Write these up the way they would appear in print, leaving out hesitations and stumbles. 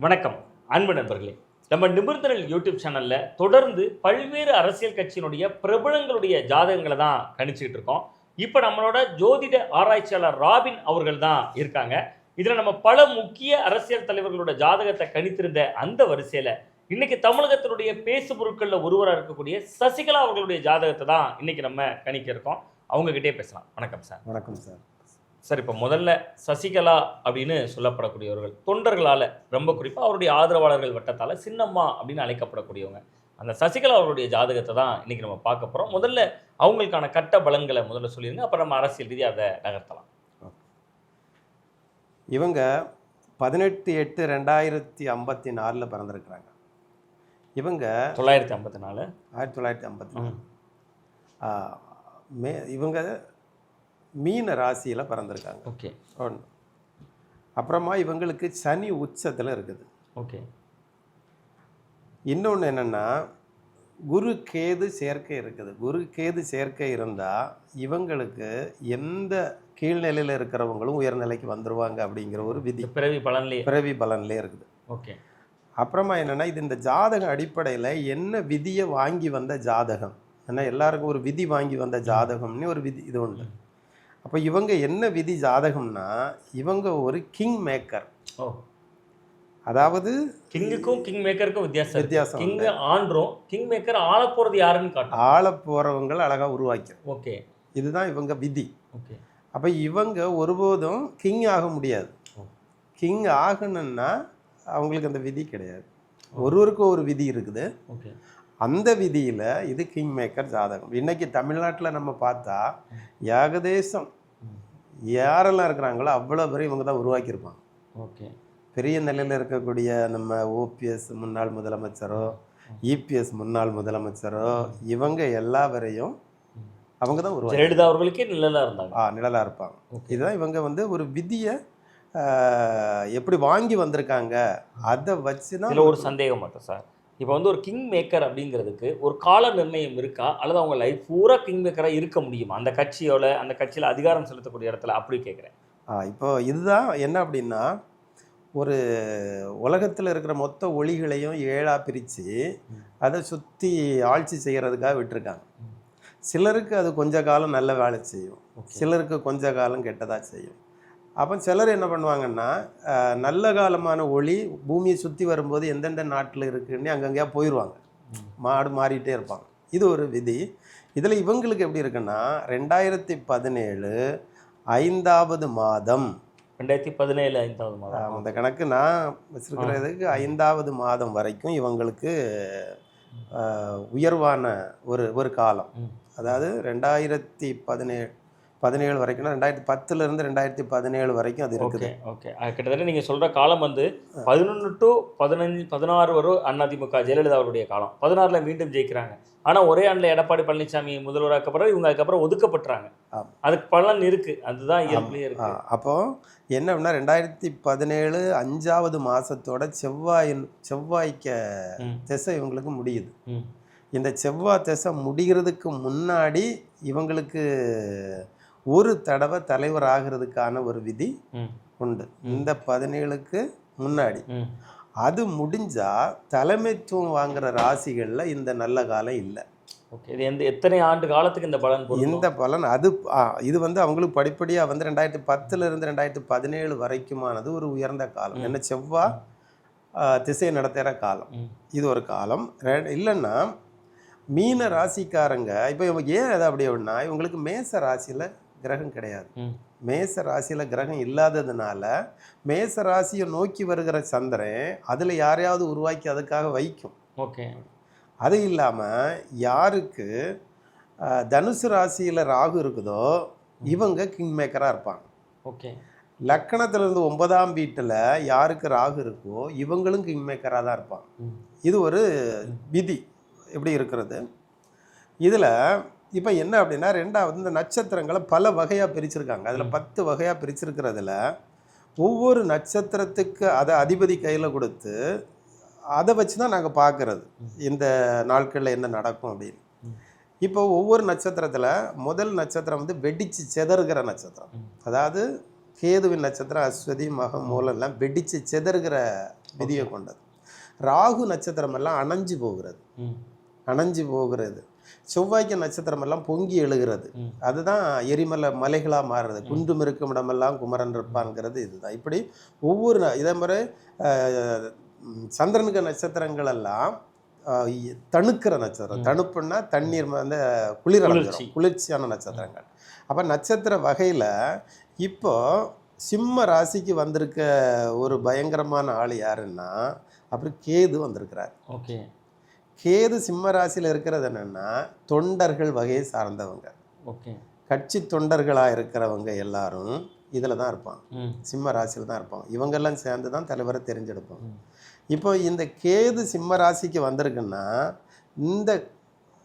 வணக்கம் அன்பு நண்பர்களே. நம்ம நிமிர்ந்தனல் யூடியூப் சேனல்ல தொடர்ந்து பல்வேறு அரசியல் கட்சியினுடைய பிரபலங்களுடைய ஜாதகங்களை தான் கணிச்சுக்கிட்டு இருக்கோம். இப்போ நம்மளோட ஜோதிட ஆராய்ச்சியாளர் ராபின் அவர்கள் தான் இருக்காங்க. இதில் நம்ம பல முக்கிய அரசியல் தலைவர்களோட ஜாதகத்தை கணித்திருந்த அந்த வரிசையில் இன்னைக்கு தமிழகத்தினுடைய பேசு பொருட்களில் ஒருவராக இருக்கக்கூடிய சசிகலா அவர்களுடைய ஜாதகத்தை தான் இன்னைக்கு நம்ம கணிக்க இருக்கோம். அவங்ககிட்டே பேசலாம். வணக்கம் சார். வணக்கம் சார். சார், இப்போ முதல்ல சசிகலா அப்படின்னு சொல்லப்படக்கூடியவர்கள் தொண்டர்களால், ரொம்ப குறிப்பாக அவருடைய ஆதரவாளர்கள் வட்டத்தால் சின்னம்மா அப்படின்னு அழைக்கப்படக்கூடியவங்க. அந்த சசிகலா அவருடைய ஜாதகத்தை தான் இன்றைக்கி நம்ம பார்க்க போகிறோம். முதல்ல அவங்களுக்கான கட்ட பலன்களை முதல்ல சொல்லிடுங்க, அப்புறம் நம்ம அரசியல் ரீதியாக அதை நகர்த்தலாம். இவங்க 18/8/2054 பிறந்திருக்கிறாங்க. இவங்க 1954 1954 இவங்க மீன ராசியில் பிறந்திருக்காங்க. ஓகே. ஒன்று. அப்புறமா இவங்களுக்கு சனி உச்சத்தில் இருக்குது. ஓகே. இன்னொன்று என்னென்னா குரு கேது சேர்க்கை இருக்குது. குரு கேது சேர்க்கை இருந்தால் இவங்களுக்கு எந்த கீழ்நிலையில் இருக்கிறவங்களும் உயர்நிலைக்கு வந்துடுவாங்க அப்படிங்கிற ஒரு விதி பிறவி பலன்லேயே இருக்குது. ஓகே. அப்புறமா என்னென்னா இது இந்த ஜாதகம் அடிப்படையில் என்ன விதியை வாங்கி வந்த ஜாதகம், ஏன்னா எல்லாருக்கும் ஒரு விதி வாங்கி வந்த ஜாதகம்னு ஒரு விதி இது உண்டு. அப்போ இவங்க என்ன விதி ஜாதகம்னா இவங்க ஒரு கிங் மேக்கர். ஓ, அதாவது கிங்குக்கும் கிங் மேக்கருக்கும் வித்தியாசம். கிங் ஆண்ட்ரோம், கிங் மேக்கர் ஆள போகிறது யாருன்னு காட்டும். ஆள போகிறவங்களை அழகாக உருவாக்கி. ஓகே. இதுதான் இவங்க விதி. ஓகே. அப்போ இவங்க ஒருபோதும் கிங் ஆக முடியாது. கிங் ஆகணும்னா அவங்களுக்கு அந்த விதி கிடையாது. ஒருவருக்கும் ஒரு விதி இருக்குது. ஓகே. அந்த விதியில் இது கிங் மேக்கர் ஜாதகம். இன்றைக்கி தமிழ்நாட்டில் நம்ம பார்த்தா ஏகதேசம் யாரெல்லாம் இருக்கிறாங்களோ அவ்வளோ பேரும் இவங்க தான் உருவாக்கியிருப்பாங்க. ஓகே. பெரிய நிலையில் இருக்கக்கூடிய நம்ம ஓபிஎஸ் முன்னாள் முதலமைச்சரோ, இபிஎஸ் முன்னாள் முதலமைச்சரோ, இவங்க எல்லாவரையும் அவங்க தான் உருவாக்கி. ஜெயலலிதா அவர்களுக்கே நிழலாக இருந்தாங்க. நிழலாக இருப்பாங்க. இதுதான் இவங்க ஒரு விதியை எப்படி வாங்கி வந்திருக்காங்க. அதை வச்சு தான் ஒரு சந்தேகம் மட்டும் சார். இப்போ ஒரு கிங் மேக்கர் அப்படிங்கிறதுக்கு ஒரு கால நிர்ணயம் இருக்கா, அல்லது அவங்க லைஃப் பூரா கிங் மேக்கராக இருக்க முடியுமா? அந்த கட்சியில் அதிகாரம் செலுத்தக்கூடிய இடத்துல அப்படி கேட்குறேன். இப்போ இதுதான் என்ன அப்படின்னா, ஒரு உலகத்தில் இருக்கிற மொத்த ஒளிகளையும் 7ஆக பிரித்து அதை சுற்றி ஆட்சி செய்கிறதுக்காக விட்டுருக்காங்க. சிலருக்கு அது கொஞ்ச காலம் நல்ல வேலை செய்யும், சிலருக்கு கொஞ்ச காலம் கெட்டதாக செய்யும். அப்போ சிலர் என்ன பண்ணுவாங்கன்னா, நல்ல காலமான ஒளி பூமியை சுற்றி வரும்போது எந்தெந்த நாட்டில் இருக்குன்னு அங்கங்கேயா போயிடுவாங்க, மாறிட்டே இருப்பாங்க. இது ஒரு விதி. இதில் இவங்களுக்கு எப்படி இருக்குன்னா 2017 5வது மாதம் 2017 5வது மாதம் அந்த கணக்கு நான் வச்சுருக்கிறதுக்கு 5வது மாதம் வரைக்கும் இவங்களுக்கு உயர்வான ஒரு காலம். அதாவது 2017 வரைக்கும், 2010 2017 வரைக்கும் அது இருக்குது. ஓகே. கிட்டத்தட்ட நீங்கள் சொல்கிற காலம் 11 to 16 வரும் அதிமுக ஜெயலலிதா அவருடைய காலம். 16 மீண்டும் ஜெயிக்கிறாங்க. ஆனால் ஒரே ஆண்டில் எடப்பாடி பழனிசாமி முதல்வராக பிறகு இவங்க அதுக்கப்புறம் ஒதுக்கப்பட்டுறாங்க. அதுக்கு பலன் இருக்குது, அதுதான் இயல்புலேயே இருக்குது. அப்போது என்ன அப்படின்னா 2017 5வது மாதத்தோட செவ்வாய்க்க திசை இவங்களுக்கு முடியுது. இந்த செவ்வாய் திசை முடிகிறதுக்கு முன்னாடி இவங்களுக்கு ஒரு தடவை தலைவர் ஆகிறதுக்கான ஒரு விதி உண்டு. இந்த 17க்கு முன்னாடி அது முடிஞ்சா தலைமைத்துவம் வாங்குற ராசிகளில் இந்த நல்ல காலம் இல்லை. ஓகே. இது எத்தனை ஆண்டு காலத்துக்கு இந்த பலன்? இந்த பலன் இது அவங்களுக்கு படிப்படியாக 2010 2017 வரைக்குமானது ஒரு உயர்ந்த காலம். என்ன செவ்வாய் திசையை நடத்துகிற காலம். இது ஒரு காலம். இல்லைன்னா மீன ராசிக்காரங்க இப்போ இவங்க ஏன் எதை அப்படி அப்படின்னா, இவங்களுக்கு மேச ராசியில் கிரகம் கிடையாது. மேச ராசியில் கிரகம் இல்லாததுனால மேச ராசியை நோக்கி வருகிற சந்திரன் அதில் யாரையாவது உருவாக்கி அதுக்காக வைக்கும். ஓகே. அது இல்லாமல் யாருக்கு தனுசு ராசியில் ராகு இருக்குதோ இவங்க கிங் மேக்கராக இருப்பாங்க. ஓகே. லக்கணத்திலிருந்து 9ஆம் வீட்டில் யாருக்கு ராகு இருக்கோ இவங்களும் கிங் மேக்கராக தான் இருப்பாங்க. இது ஒரு விதி எப்படி இருக்கிறது. இதில் இப்போ என்ன அப்படின்னா, ரெண்டாவது இந்த நட்சத்திரங்களை பல வகையாக பிரிச்சிருக்காங்க. அதில் 10 வகையாக பிரிச்சிருக்கிறதுல ஒவ்வொரு நட்சத்திரத்துக்கு அதை அதிபதி கையில் கொடுத்து அதை வச்சு தான் நாங்கள் பார்க்குறது இந்த நாட்களில் என்ன நடக்கும் அப்படின்னு. இப்போ ஒவ்வொரு நட்சத்திரத்தில் முதல் நட்சத்திரம் வெடித்து செதறுகிற நட்சத்திரம். அதாவது கேதுவின் நட்சத்திரம் அஸ்வதி மகம் மூலம் எல்லாம் வெடித்து சிதறுகிற விதியை கொண்டது. ராகு நட்சத்திரம் எல்லாம் அணைஞ்சு போகிறது. செவ்வாய்க்கு நட்சத்திரம் எல்லாம் பொங்கி எழுகிறது. அதுதான் எரிமலை மலைகளாக மாறுறது. குன்றும் இருக்கும் இடமெல்லாம் குமரன் இருப்பான்ங்கிறது இதுதான். இப்படி ஒவ்வொரு இதே மாதிரி சந்திரனுக்கு நட்சத்திரங்கள் எல்லாம் தணுக்கிற நட்சத்திரம். தணுப்புன்னா தண்ணீர் வந்து குளிர்ச்சியான நட்சத்திரங்கள். அப்போ நட்சத்திர வகையில் இப்போ சிம்ம ராசிக்கு வந்திருக்க ஒரு பயங்கரமான ஆள் யாருன்னா அப்புறம் கேது வந்திருக்கிறார். ஓகே. கேது சிம்ம ராசியில் இருக்கிறது என்னென்னா தொண்டர்கள் வகையை சார்ந்தவங்க. ஓகே. கட்சி தொண்டர்களாக இருக்கிறவங்க எல்லாரும் இதில் தான் இருப்பாங்க, சிம்ம ராசியில் தான் இருப்பாங்க. இவங்கெல்லாம் சேர்ந்து தான் தலைவரை தெரிஞ்செடுப்பாங்க. இப்போ இந்த கேது சிம்ம ராசிக்கு வந்திருக்குன்னா இந்த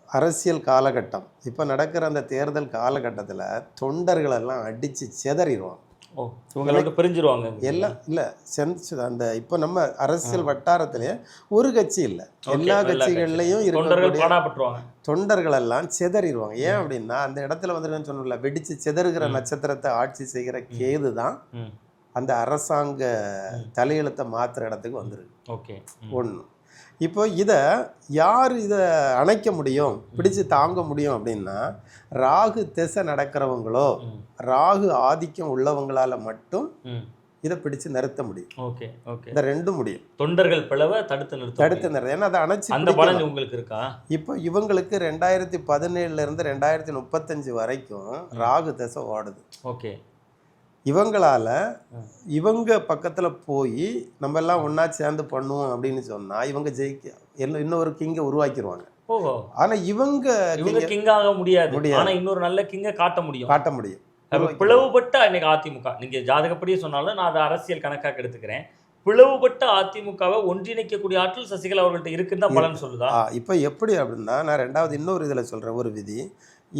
அரசியல் காலகட்டம் இப்போ நடக்கிற அந்த தேர்தல் காலகட்டத்தில் தொண்டர்களெல்லாம் அடித்து சிதறிடுவாங்க. ஓ, இவங்களோட பிரிஞ்சிருவாங்க எல்லாம். இல்லை அந்த இப்போ நம்ம அரசியல் வட்டாரத்திலே ஒரு கட்சி இல்லை, எல்லா கட்சிகள்லையும் இருக்கிற தொண்டர்கள் எல்லாம் சிதறிடுவாங்க. ஏன் அப்படின்னா அந்த இடத்துல வந்து சொன்னல வெடிச்சு சிதறுகிற நட்சத்திரத்தை ஆட்சி செய்கிற கேது தான் அந்த அரசாங்க தலையெழுத்தை மாற்றுற இடத்துக்கு வந்துருக்கு. ஓகே. ஒன்று. இப்போ இதை யார் இதை அணைக்க முடியும், பிடிச்சு தாங்க முடியும் அப்படின்னா ராகு திசை நடக்கிறவங்களோ ராகு ஆதிக்கம் உள்ளவங்களால மட்டும் இதை பிடிச்சு நிறுத்த முடியும். ஓகே. ஓகே. இந்த ரெண்டும் முடியும். தொண்டர்கள் பிளவை தடுத்து நிறுத்த. ஏன்னா அதை அணைச்சு அந்த பலன் உங்களுக்கு இருக்கா? இப்போ இவங்களுக்கு 2017 இருந்து 2035 வரைக்கும் ராகு திசை ஓடுது. ஓகே. இவங்களால இவங்க பக்கத்தில் போய் நம்ம எல்லாம் ஒன்றா சேர்ந்து பண்ணுவோம் அப்படின்னு சொன்னால் இவங்க இன்னொரு கிங்கை உருவாக்கிடுவாங்க. ஓஹோ. ஆனால் இவங்க கிங்காக முடியாது. ஆனால் இன்னொரு நல்ல கிங்கை காட்ட முடியும். பிளவுபட்ட இன்னைக்கு அதிமுக நீங்கள் ஜாதகப்படியே சொன்னாலும் நான் அதை அரசியல் கணக்காக எடுத்துக்கிறேன். பிளவுபட்ட அதிமுகவை ஒன்றிணைக்கக்கூடிய ஆற்றல் சசிகலா அவர்கள்ட்ட இருக்குன்னு தான் பலன் சொல்லுதா? இப்போ எப்படி அப்படின்னா நான் ரெண்டாவது இன்னொரு இதில் சொல்கிறேன் ஒரு விதி.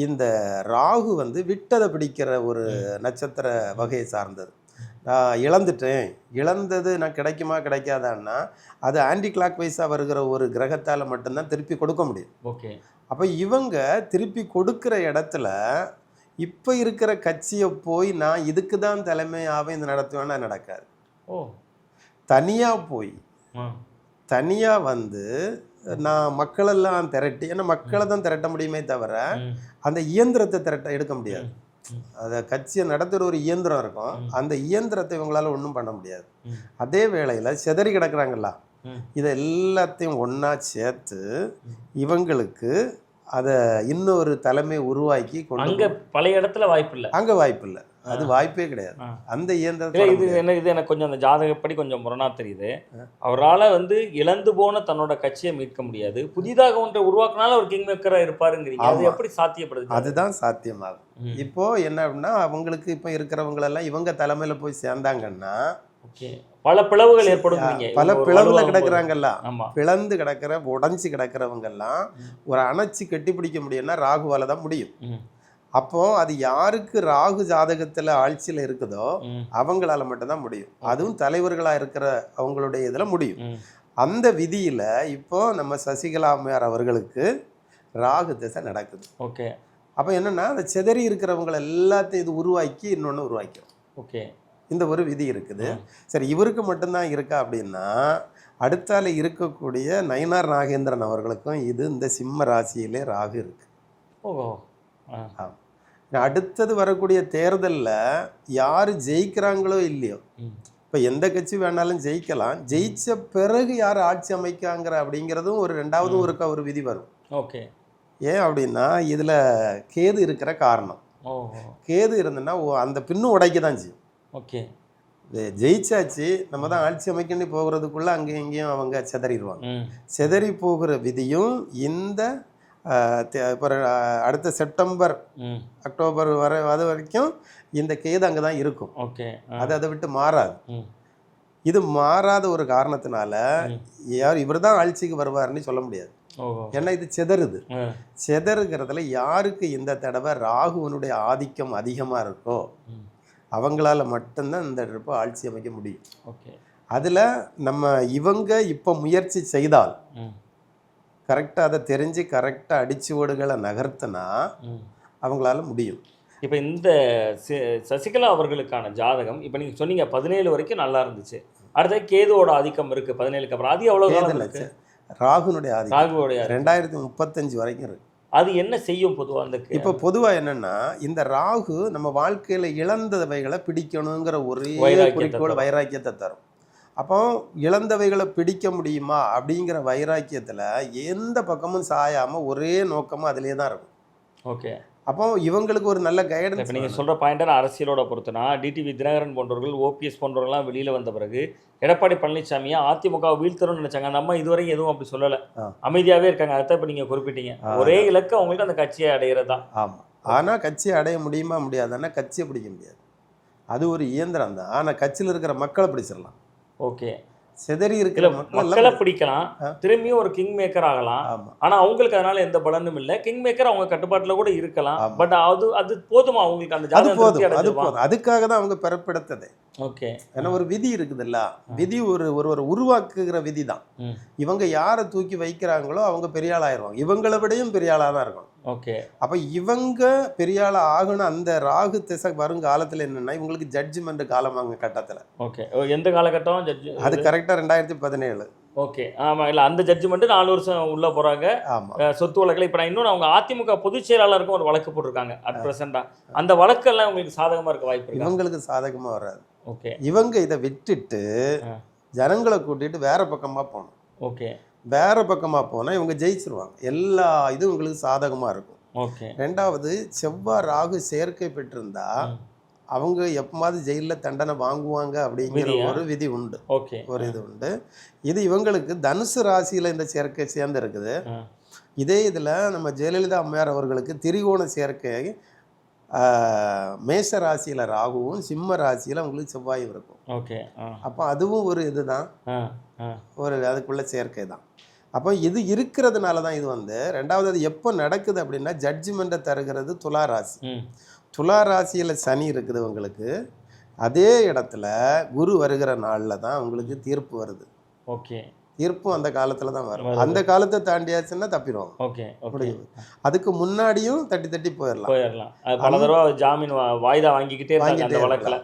இந்த ராகு வந்து விட்டதை பிடிக்கிற ஒரு நட்சத்திர வகையை சார்ந்தது. நான் இழந்தது நான் கிடைக்குமா கிடைக்காதான்னா அது ஆன்டி கிளாக் வைஸாக வருகிற ஒரு கிரகத்தால் மட்டும்தான் திருப்பி கொடுக்க முடியும். ஓகே. அப்போ இவங்க திருப்பி கொடுக்குற இடத்துல இப்போ இருக்கிற கட்சியை போய் நான் இதுக்கு தான் தலைமையாகவே இந்த நடத்துவேன்னா நடக்காது. ஓ. தனியாக வந்து நான் மக்களெல்லாம் திரட்டி, ஏன்னா மக்களை தான் திரட்ட முடியுமே தவிர அந்த இயந்திரத்தை எடுக்க முடியாது. அதை கட்சியை நடத்துகிற ஒரு இயந்திரம் இருக்கும், அந்த இயந்திரத்தை இவங்களால ஒன்றும் பண்ண முடியாது. அதே வேளையில் சிதறி கிடக்குறாங்களா, இதை எல்லாத்தையும் ஒன்றா சேர்த்து இவங்களுக்கு அதை இன்னொரு தலைமை உருவாக்கி கொண்டு பழைய இடத்துல வாய்ப்பு இல்லை. அது வாய்ப்பே கிடையாது. அந்த இயந்திரத்தை இது எனக்கு கொஞ்சம் அந்த ஜாதகப்படி கொஞ்சம் முரணா தெரியுது. அவரால் வந்து இழந்து போன தன்னோட கட்சியை மீட்க முடியாது, புதிதாக ஒன்றை உருவாக்கினாலும் அவர் கிங் மேக்கராக இருப்பாருங்கிறீங்க. அது எப்படி சாத்தியப்படுது? அதுதான் சாத்தியமாகும். இப்போ என்ன அப்படின்னா அவங்களுக்கு இப்போ இருக்கிறவங்களெல்லாம் இவங்க தலைமையில போய் சேர்ந்தாங்கன்னா பல பிளவுகள் ஏற்படும். பல பிளவுல கிடக்குறாங்கல்ல, பிளந்து கிடக்கிற உடஞ்சி கிடக்கிறவங்க எல்லாம் ஒரு அணைச்சி கட்டி பிடிக்க முடியும்னா ராகுவால தான் முடியும். அப்போ அது யாருக்கு ராகு ஜாதகத்துல ஆட்சியில் இருக்குதோ அவங்களால மட்டும்தான் முடியும். அதுவும் தலைவர்களா இருக்கிற அவங்களுடைய இதுல முடியும். அந்த விதியில இப்போ நம்ம சசிகலா அம்மையார் அவர்களுக்கு ராகு திசை நடக்குது. ஓகே. அப்போ என்னன்னா அந்த சிதறி இருக்கிறவங்களை எல்லாத்தையும் இது உருவாக்கி இன்னொன்று உருவாக்கும். ஓகே. இந்த ஒரு விதி இருக்குது. சரி, இவருக்கு மட்டும்தான் இருக்கா அப்படின்னா அடுத்தால இருக்கக்கூடிய நயினார் நாகேந்திரன் அவர்களுக்கும் இந்த சிம்ம ராசியிலே ராகு இருக்கு. ஓஹோ. அடுத்தது வரக்கூடிய தேர்தலில் யார் ஜெயிக்கிறாங்களோ இல்லையோ, இப்போ எந்த கட்சி வேணாலும் ஜெயிக்கலாம், ஜெயிச்ச பிறகு யார் ஆட்சி அமைக்காங்கிற அப்படிங்கிறதும் ஒரு ரெண்டாவது ஒரு விதி வரும். ஓகே. ஏன் அப்படின்னா இதில் கேது இருக்கிற காரணம். கேது இருந்ததுன்னா அந்த பின்னும் உடைக்க தான் செய்யும். ஓகே. ஜெயிச்சாச்சு நம்ம தான் ஆட்சி அமைக்கணும்னு போகிறதுக்குள்ளே அங்கேயும் இங்கேயும் அவங்க சிதறிடுவாங்க. சிதறி போகிற விதியும் இந்த இப்போ அடுத்த செப்டம்பர் அக்டோபர் அது வரைக்கும் இந்த கேது அங்கே தான் இருக்கும். ஓகே. அதை விட்டு மாறாது. இது மாறாத ஒரு காரணத்தினால இவர் தான் ஆட்சிக்கு வருவார்னு சொல்ல முடியாது. ஏன்னா இது சிதறுகிறதுல யாருக்கு இந்த தடவை ராகுவனுடைய ஆதிக்கம் அதிகமாக இருக்கோ அவங்களால மட்டும்தான் இந்த ட்ரிப்பை ஆட்சி அமைக்க முடியும். ஓகே. அதில் இவங்க இப்போ முயற்சி செய்தால் கரெக்டாக அதை தெரிஞ்சு கரெக்டாக அடிச்சுவடுகளை நகர்த்தினா அவங்களால முடியும். இப்போ இந்த சசிகலா அவர்களுக்கான ஜாதகம் இப்போ நீங்கள் சொன்னீங்க 17 வரைக்கும் நல்லா இருந்துச்சு. அடுத்து கேதுவோட ஆதிக்கம் இருக்கு 17க்கு அப்புறம். அது எவ்வளோ காலம் இருக்கு? ராகுனுடைய ஆதிக்கம் ராகுவோடைய 2035 வரைக்கும் இருக்கு. அது என்ன செய்யும் பொதுவாக அந்த இப்போ பொதுவாக என்னன்னா, இந்த ராகு நம்ம வாழ்க்கையில் இழந்தவைகளை பிடிக்கணுங்கிற ஒரே குறிக்கோள் வைராக்கியத்தை தரும். அப்போ இழந்தவைகளை பிடிக்க முடியுமா அப்படிங்கிற வைராக்கியத்தில் எந்த பக்கமும் சாயாமல் ஒரே நோக்கமும் அதிலே தான் இருக்கும். ஓகே. அப்போ இவங்களுக்கு ஒரு நல்ல கைடன்ஸ். இப்போ நீங்கள் சொல்கிற பாயிண்ட்டை நான் அரசியலோட பொறுத்துனா, டிடிவி தினகரன் போன்றவர்கள், ஓபிஎஸ் போன்றவர்கள்லாம் வெளியில் வந்த பிறகு எடப்பாடி பழனிசாமியை அதிமுக வீழ்த்தணும்னு நினைச்சாங்க. அந்த அம்மா இதுவரைக்கும் எதுவும் அப்படி சொல்லலை, அமைதியாகவே இருக்காங்க. அதான் இப்போ நீங்கள் குறிப்பிட்டீங்க, ஒரே இலக்கு அவங்களுக்கு அந்த கட்சியை அடையிறது தான். ஆமாம். ஆனால் கட்சியை அடைய முடியுமா முடியாதுன்னா கட்சியை பிடிக்க முடியாது, அது ஒரு இயந்திரம் தான். ஆனால் கட்சியில் இருக்கிற மக்களை பிடிச்சிடலாம். ஓகே. சிதறி இருக்கிற மக்களை பிடிக்கலாம், திரும்பியும் ஒரு கிங் மேக்கர் ஆகலாம். ஆனா அவங்களுக்கு அதனால எந்த பலனும் இல்லை. கிங் மேக்கர் அவங்க கட்டுப்பாட்டுல கூட இருக்கலாம். பட் அது போதுமா அவங்களுக்கு? அந்த அது போதும். அதுக்காக தான் அவங்க பிறப்பெடுத்தது. ஓகே. ஏன்னா ஒரு விதி இருக்குதுல்ல, விதி ஒரு உருவாக்குகிற விதி தான். இவங்க யாரை தூக்கி வைக்கிறாங்களோ அவங்க பெரிய ஆள் ஆயிடுவாங்க. இவங்களை விடையும் பெரிய ஆளாக தான் இருக்கணும். ஓகே. அப்போ இவங்க பெரிய ஆள் ஆகணும். அந்த ராகு திசை வருங்காலத்தில் என்னன்னா இவங்களுக்கு ஜட்ஜ்மெண்ட் காலமாங்க கட்டத்தில். ஓகே. எந்த காலகட்டம் ஜட்ஜ்? அது கரெக்டாக 2017. ஓகே. ஆமாம். இல்லை அந்த ஜட்ஜ்மெண்ட் 4 வருஷம் உள்ளே போகிறாங்க. ஆமாம். சொத்து வழக்கில் இப்போ நான் இன்னொன்று அவங்க அதிமுக பொதுச் செயலாளருக்கும் ஒரு வழக்கு போட்டிருக்காங்க அட் ப்ரெசென்ட்டாக. அந்த வழக்கெல்லாம் உங்களுக்கு சாதகமாக இருக்க வாய்ப்பு? இவங்களுக்கு சாதகமாக வராது. ஓகே. இவங்க இதை விட்டுட்டு ஜனங்களை கூட்டிட்டு வேற பக்கமாக போகணும். ஓகே. வேற பக்கமாக போனால் இவங்க ஜெயிச்சிருவாங்க. எல்லா இதுவும் உங்களுக்கு சாதகமாக இருக்கும். ஓகே. ரெண்டாவது, செவ்வாய் ராகு சேர்க்கை பெற்றிருந்தா அவங்க எப்போது ஜெயிலில் தண்டனை வாங்குவாங்க அப்படிங்கிற ஒரு விதி உண்டு. ஓகே. ஒரு இது உண்டு. இது இவங்களுக்கு தனுசு ராசியில் இந்த சேர்க்கை சேர்ந்து இருக்குது. இதே இதில் நம்ம ஜெயலலிதா அம்மையார் அவர்களுக்கு திரிகோண சேர்க்கை மேஷ ராசியில் ராகுவும் சிம்ம ராசியில் அவங்களுக்கு செவ்வாயும் இருக்கும். ஓகே. அப்போ அதுவும் ஒரு இதுதான், ஒரு அதுக்குள்ள சேர்க்கை தான். அப்போ இது இருக்கிறதுனால தான் இது வந்து. ரெண்டாவது, அது எப்போ நடக்குது அப்படின்னா ஜட்ஜ்மெண்ட்டை தருகிறது துலா ராசி. துலா ராசியில் சனி இருக்குது உங்களுக்கு. அதே இடத்துல குரு வருகிற நாளில் தான் உங்களுக்கு தீர்ப்பு வருது. ஓகே. தீர்ப்பும் அந்த காலத்தில் தான் வரும். அந்த காலத்தை தாண்டியாச்சுன்னா தப்பிடுவாங்க. ஓகே. முடியும். அதுக்கு முன்னாடியும் தட்டி போயிடலாம். பல தடவை ஜாமீன் வாய்தா வாங்கிக்கிட்டே இருந்தாங்க அந்த வழக்கில்.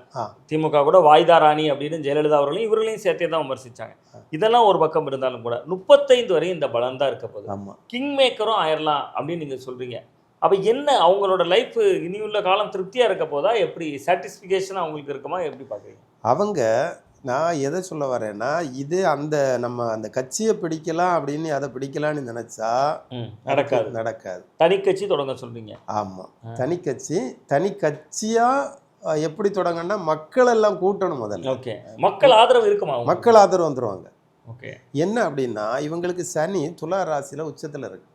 திமுக கூட வாய்தா ராணி அப்படின்னு ஜெயலலிதா அவர்களையும் இவர்களையும் சேர்த்தே தான் விமர்சிச்சாங்க. இதெல்லாம் ஒரு பக்கம் இருந்தாலும் கூட 35 வரையும் இந்த பலம் தான் இருக்க போகுது. ஆமாம். கிங் மேக்கரும் ஆயிடலாம் அப்படின்னு நீங்கள் சொல்கிறீங்க. அப்போ என்ன அவங்களோட லைஃப் இனியுள்ள காலம் திருப்தியாக இருக்க போதா? எப்படி சாட்டிஸ்ஃபிகேஷன் அவங்களுக்கு இருக்குமா? எப்படி பார்க்குறீங்க? அவங்க, நான் எதை சொல்ல வரேன்னா, இது நம்ம அந்த கட்சியை பிடிக்கலாம் அப்படின்னு அதை பிடிக்கலான்னு நினைச்சா நடக்காது. தனி கட்சி தொடங்க சொல்றீங்க? ஆமாம். தனி கட்சியாக எப்படி தொடங்கன்னா மக்கள் எல்லாம் கூட்டணும் முதல்ல. ஓகே. மக்கள் ஆதரவு இருக்குமா? மக்கள் ஆதரவு வந்துருவாங்க. ஓகே. என்ன அப்படின்னா இவங்களுக்கு சனி துலா ராசியில் உச்சத்தில் இருக்கு.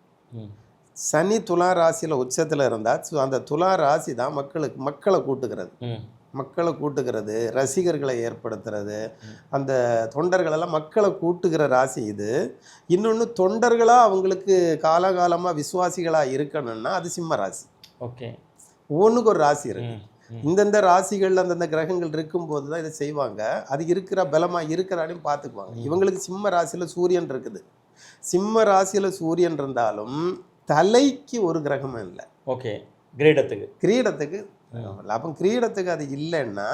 சனி துலா ராசியில் உச்சத்தில் இருந்தால் அந்த துலா ராசி தான் மக்களை கூட்டுகிறது, ரசிகர்களை ஏற்படுத்துறது, அந்த தொண்டர்களெல்லாம் மக்களை கூட்டுகிற ராசி இது. இன்னொன்று, தொண்டர்களாக அவங்களுக்கு காலகாலமாக விசுவாசிகளாக இருக்கணும்னா அது சிம்ம ராசி. ஓகே. ஒவ்வொன்றுக்கு ஒரு ராசி இருக்கு. இந்தந்த ராசிகளில் அந்தந்த கிரகங்கள் இருக்கும்போது தான் இதை செய்வாங்க. அது இருக்கிற பலமாக இருக்கிறான்னு பார்த்துக்குவாங்க. இவங்களுக்கு சிம்ம ராசியில் சூரியன் இருக்குது. சிம்ம ராசியில் சூரியன் இருந்தாலும் தலைக்கு ஒரு கிரகமும் இல்லை. ஓகே. கிரீடத்துக்கு அப்போ கிரீடத்துக்கு அது இல்லைன்னா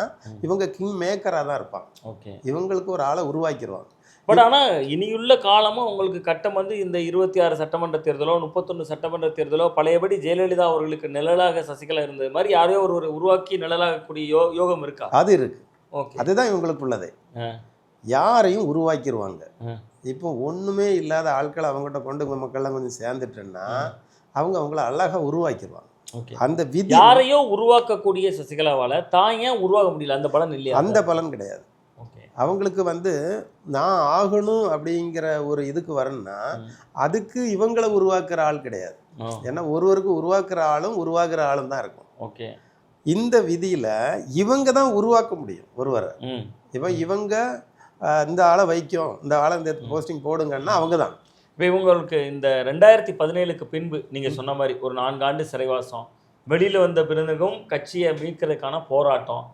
இவங்க கிங் மேக்கராக தான் இருப்பாங்க. ஓகே. இவங்களுக்கு ஒரு ஆளை உருவாக்கிடுவாங்க. பட் ஆனால் இனியுள்ள காலமும் உங்களுக்கு கட்டம் வந்து இந்த 26 சட்டமன்ற தேர்தலோ 31 சட்டமன்ற தேர்தலோ பழையபடி ஜெயலலிதா அவர்களுக்கு நிழலாக சசிகலா இருந்தது மாதிரி யாரையோ ஒரு உருவாக்கி நிழலாகக்கூடிய யோகம் இருக்கா? அது இருக்கு. ஓகே. அதுதான் இவங்களுக்கு உள்ளதே. யாரையும் உருவாக்கிடுவாங்க. இப்போ ஒன்றுமே இல்லாத ஆட்களை அவங்ககிட்ட கொண்டு மக்கள்லாம் கொஞ்சம் சேர்ந்துட்டேன்னா அவங்கள அழகாக உருவாக்கிடுவாங்க. அந்த விதி யாரையோ உருவாக்கக்கூடிய சசிகலாவால் தான் ஏன் உருவாக முடியல? அந்த பலன் இல்லையா? அந்த பலன் கிடையாது. அவங்களுக்கு வந்து நான் ஆகணும் அப்படிங்கிற ஒரு இதுக்கு வரணும்னா அதுக்கு இவங்களை உருவாக்குற ஆள் கிடையாது. ஏன்னா ஒருவருக்கு உருவாக்குற ஆளும் தான் இருக்கும். ஓகே. இந்த விதியில் இவங்க தான் உருவாக்க முடியும் ஒருவரை. இப்போ இவங்க இந்த ஆளை வைக்கும், இந்த ஆளை இந்த போஸ்டிங் போடுங்கன்னா அவங்க தான். இப்போ இவங்களுக்கு இந்த 2017க்கு பின்பு நீங்கள் சொன்ன மாதிரி ஒரு 4 ஆண்டு சிறைவாசம், வெளியில் வந்த பிறகும் கட்சியை மீட்கிறதுக்கான போராட்டம்,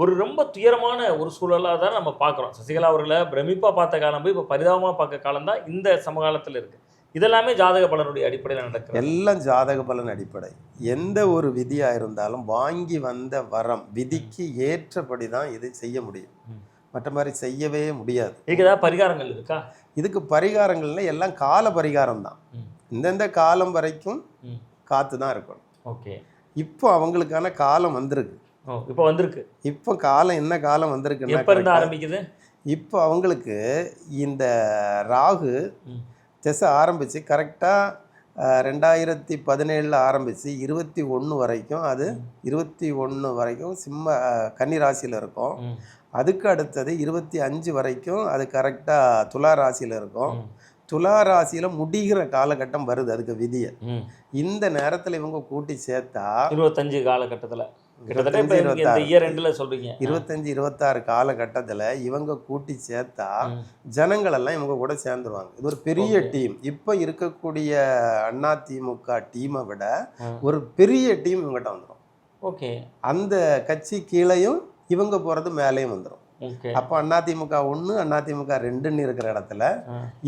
ஒரு ரொம்ப துயரமான ஒரு சூழலாக தான் நம்ம பார்க்குறோம். சசிகலா அவர்களை பிரமிப்பாக பார்த்த காலம் போய் இப்போ பரிதாபமாக பார்க்க காலம் தான் இந்த சமகாலத்தில் இருக்குது. இதெல்லாமே ஜாதக பலனுடைய அடிப்படையில் நடக்கிறது. எல்லாம் ஜாதக பலன் அடிப்படை. எந்த ஒரு விதியாக இருந்தாலும் வாங்கி வந்த வரம் விதிக்கு ஏற்றபடி தான் இது செய்ய முடியும். மற்ற மாதிரி செய்யவே முடியாது. இதுக்கு ஏதாவது பரிகாரங்கள் இருக்கா? இதுக்கு பரிகாரங்கள்ல எல்லாம் கால பரிகாரம் தான். இந்தந்த காலம் வரைக்கும் காத்து தான் இருக்கணும். ஓகே. இப்போ அவங்களுக்கான காலம் வந்திருக்கு. இப்போ வந்திருக்கு. இப்போ காலம் என்ன காலம் வந்திருக்குன்னா, எப்போ இருந்து ஆரம்பிக்குது? இப்போ அவங்களுக்கு இந்த ராகு திசை ஆரம்பித்து கரெக்டாக 2017 ஆரம்பித்து 21 வரைக்கும், அது 21 வரைக்கும் கன்னி ராசியில் இருக்கும். அதுக்கு அடுத்தது 25 வரைக்கும் அது கரெக்டாக துலா ராசியில் இருக்கும். துலா ராசியில் முடிகிற காலகட்டம் வருது அதுக்கு விதியை. இந்த நேரத்தில் இவங்க கூட்டி சேர்த்தா 25 காலகட்டத்தில் கிட்டத்தட்ட 25-26 காலகட்டத்தில் இவங்க கூட்டி சேர்த்தா ஜனங்கள் எல்லாம் இவங்க கூட சேர்ந்துருவாங்க. இது ஒரு பெரிய டீம். இப்போ இருக்கக்கூடிய அதிமுக டீமை விட ஒரு பெரிய டீம் இவங்ககிட்ட வந்துடும். ஓகே. அந்த கட்சி கீழையும் இவங்க போகிறது மேலேயும் வந்துடும். அப்போ அதிமுக 1 அதிமுக 2ன்னு இருக்கிற இடத்துல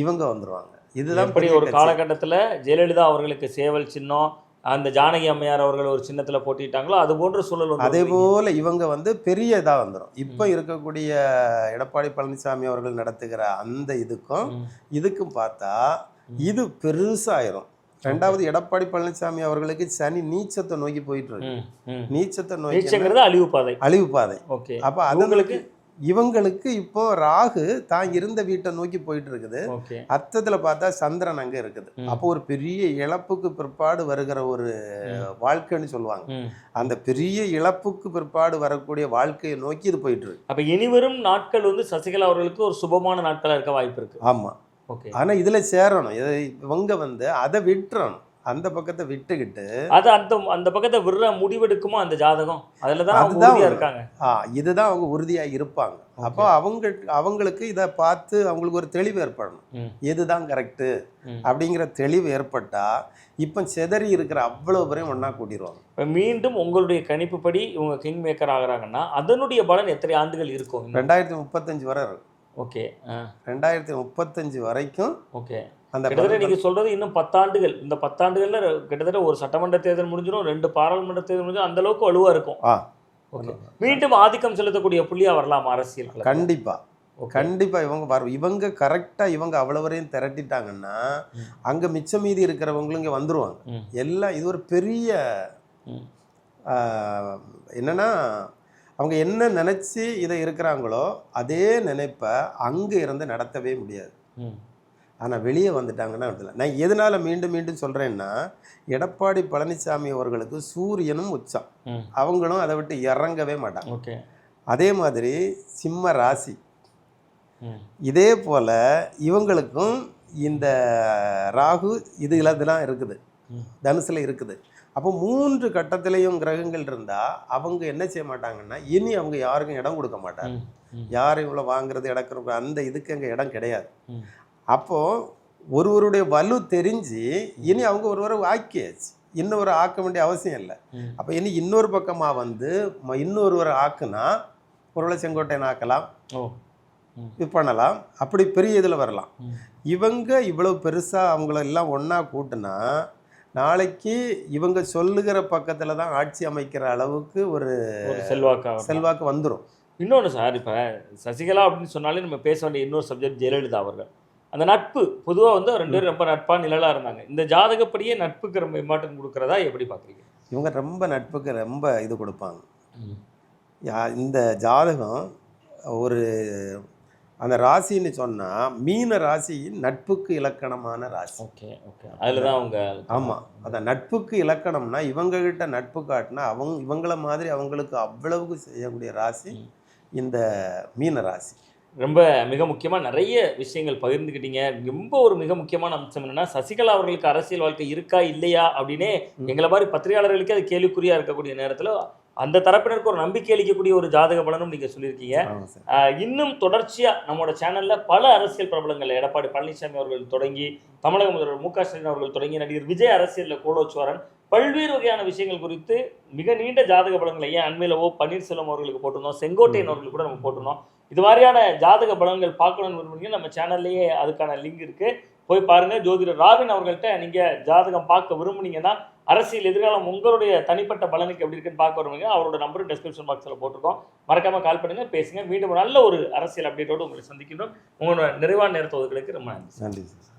இவங்க வந்துருவாங்க. இதுதான் ஒரு காலகட்டத்தில் ஜெயலலிதா அவர்களுக்கு சேவல் சின்னம், அந்த ஜானகி அம்மையார் அவர்கள் ஒரு சின்னத்துல போட்டிட்டாங்களோ அது போன்ற சூழல். அதே போல இவங்க பெரிய இதா வந்துடும். இப்போ இருக்கக்கூடிய எடப்பாடி பழனிசாமி அவர்கள் நடத்துகிற அந்த இதுக்கும் பார்த்தா இது பெருசாயிரும். ரெண்டாவது, எடப்பாடி பழனிசாமி அவர்களுக்கு சனி நீச்சத்தை நோக்கி போயிட்டு இருக்கு. நீச்சத்தை நோக்கி அழிவு பாதை. அப்ப அதுங்களுக்கு இவங்களுக்கு இப்போ ராகு தான் இருந்த வீட்டை நோக்கி போயிட்டு இருக்குது. அர்த்தத்துல பார்த்தா சந்திரன் அங்க இருக்குது. அப்போ ஒரு பெரிய இழப்புக்கு பிற்பாடு வருகிற ஒரு வாழ்க்கைன்னு சொல்லுவாங்க. அந்த பெரிய இழப்புக்கு பிற்பாடு வரக்கூடிய வாழ்க்கையை நோக்கி இது போயிட்டு இருக்கு. அப்ப இனிவரும் நாட்கள் சசிகலா அவர்களுக்கு ஒரு சுபமான நாட்களா இருக்க வாய்ப்பு இருக்கு. ஆமா. ஆனா இதுல சேரணும். இவங்க அதை விட்டுறணும். அந்த பக்கத்தை விட்டுக்கிட்டு அது அந்த பக்கத்தை விடுற முடிவெடுக்குமோ அந்த ஜாதகம் அதுதான் இருக்காங்க. இதுதான் அவங்க உறுதியா இருப்பாங்க. அப்போ அவங்களுக்கு இதை பார்த்து அவங்களுக்கு ஒரு தெளிவு ஏற்படணும். எதுதான் கரெக்டு அப்படிங்கிற தெளிவு ஏற்பட்டா இப்போ செதறி இருக்கிற அவ்வளவு பேரையும் ஒன்னா கூட்டிடுவாங்க. இப்போ மீண்டும் உங்களுடைய கணிப்புப்படி இவங்க கிங் மேக்கர் ஆகுறாங்கன்னா அதனுடைய பலன் எத்தனை ஆண்டுகள் இருக்கும்? 2035 வரை இருக்கும். ஓகே. 2035 வரைக்கும். ஓகே. அந்த கிட்டத்தட்ட நீங்க சொல்றது இன்னும் 10 ஆண்டுகள். இந்த 10 ஆண்டுகள்ல கிட்டத்தட்ட ஒரு சட்டமன்ற தேர்தல் முடிஞ்சிடும், 2 பாராளுமன்ற தேர்தல் முடிஞ்சிடும். அந்த அளவுக்கு வலுவா இருக்கும். மீண்டும் ஆதிக்கம் செலுத்தக்கூடிய புள்ளியா வரலாம் அரசியல். கண்டிப்பா கண்டிப்பா இவங்க கரெக்டா இவங்க அவ்வளவரையும் திரட்டிட்டாங்கன்னா அங்க மிச்சம் மீதி இருக்கிறவங்களும் இங்க வந்துருவாங்க எல்லாம். இது ஒரு பெரிய என்னன்னா, அவங்க என்ன நினைச்சு இதை இருக்கிறாங்களோ அதே நினைப்பை அங்க இருந்து நடத்தவே முடியாது. ஆனால் வெளியே வந்துட்டாங்கன்னா நான் எதனால மீண்டும் மீண்டும் சொல்கிறேன்னா, எடப்பாடி பழனிசாமி அவர்களுக்கு சூரியனும் உச்சம். அவங்களும் அதை விட்டு இறங்கவே மாட்டாங்க. அதே மாதிரி சிம்ம ராசி. இதே போல் இவங்களுக்கும் இந்த ராகு இதெல்லாம் இருக்குது, தனுசில் இருக்குது. அப்போ 3 கட்டத்திலையும் கிரகங்கள் இருந்தால் அவங்க என்ன செய்ய மாட்டாங்கன்னா, இனி அவங்க யாருக்கும் இடம் கொடுக்க மாட்டாங்க. யாரும் இவ்வளோ வாங்குறது இடக்குறது அந்த இதுக்கு அங்கே இடம் கிடையாது. அப்போது ஒருவருடைய வலு தெரிஞ்சு இனி அவங்க ஒருவரை ஆக்கியாச்சு, இன்னொரு ஆக்க வேண்டிய அவசியம் இல்லை. அப்போ இனி இன்னொரு பக்கமாக இன்னொருவரை ஆக்குனா ஒருவேளை செங்கோட்டையன் ஆக்கலாம், இது பண்ணலாம், அப்படி பெரிய இதில் வரலாம். இவங்க இவ்வளவு பெருசாக அவங்களெல்லாம் ஒன்றா கூட்டினா நாளைக்கு இவங்க சொல்லுகிற பக்கத்தில் தான் ஆட்சி அமைக்கிற அளவுக்கு ஒரு செல்வாக்கு வந்துடும். இன்னொன்று சார், இப்போ சசிகலா அப்படின்னு சொன்னாலே நம்ம பேச வேண்டிய இன்னொரு சப்ஜெக்ட் ஜெயலலிதா அவர்கள். அந்த நட்பு பொதுவாக 2 பேரும் ரொம்ப நட்பாக நிழலாக இருந்தாங்க. இந்த ஜாதகப்படியே நட்புக்கு ரொம்ப இம்பார்ட்டன்ட் கொடுக்குறதா எப்படி பார்க்குறீங்க? இவங்க ரொம்ப நட்புக்கு ரொம்ப இது கொடுப்பாங்க. இந்த ஜாதகம் ஒரு அந்த ராசின்னு சொன்னால் மீன ராசி நட்புக்கு இலக்கணமான ராசி. ஓகே. அதில் தான் அவங்க. ஆமாம், அந்த நட்புக்கு இலக்கணம்னா இவங்ககிட்ட நட்பு காட்டினா இவங்கள மாதிரி அவங்களுக்கு அவ்வளவுக்கு செய்யக்கூடிய ராசி இந்த மீன ராசி. ரொம்ப மிக முக்கியமாக நிறைய விஷயங்கள் பகிர்ந்துக்கிட்டீங்க. ரொம்ப ஒரு மிக முக்கியமான அம்சம் என்னென்னா, சசிகலா அவர்களுக்கு அரசியல் வாழ்க்கை இருக்கா இல்லையா அப்படின்னே எங்களை மாதிரி பத்திரிகையாளர்களுக்கு அது கேள்விக்குறியாக இருக்கக்கூடிய நேரத்தில் அந்த தரப்பினருக்கு ஒரு நம்பிக்கை அளிக்கக்கூடிய ஒரு ஜாதக பலனும் நீங்கள் சொல்லியிருக்கீங்க. இன்னும் தொடர்ச்சியாக நம்மளோட சேனலில் பல அரசியல் பிரபலங்கள், எடப்பாடி பழனிசாமி அவர்கள் தொடங்கி தமிழக முதல்வர் மு க ஸ்டாலின் அவர்கள் தொடங்கி நடிகர் விஜய் அரசியலில் கோடோச்சுவாரன் பல்வேறு வகையான விஷயங்கள் குறித்து மிக நீண்ட ஜாதக பலன்களை பன்னீர்செல்வம் அவர்களுக்கு போட்டிருந்தோம், செங்கோட்டையன் அவர்களுக்கு கூட நம்ம போட்டிருந்தோம். இது மாதிரியான ஜாதக பலன்கள் பார்க்கணும்னு விரும்புறீங்க, நம்ம சேனல்லேயே அதுக்கான லிங்க் இருக்குது. போய் பாருங்க. ஜோதிடர் ராபின் அவர்கள்ட்ட நீங்க ஜாதகம் பார்க்க விரும்புனீங்கன்னா, அரசியல் எதிர்காலம் உங்களுடைய தனிப்பட்ட பலனுக்கு எப்படி இருக்குன்னு பார்க்க விரும்புங்க, அவரோட நம்பரும் டிஸ்கிரிப்ஷன் பாக்ஸில் போட்டிருக்கோம். மறக்காம கால் பண்ணுங்க, பேசுங்க. மீண்டும் ஒரு நல்ல ஒரு அரசியல் அப்டேட்டோடு உங்களை சந்திக்கின்றோம். உங்களோட நிறைவான நேரத்தை ஒதுக்கிறதுக்கு ரொம்ப நன்றி. நன்றி சார்.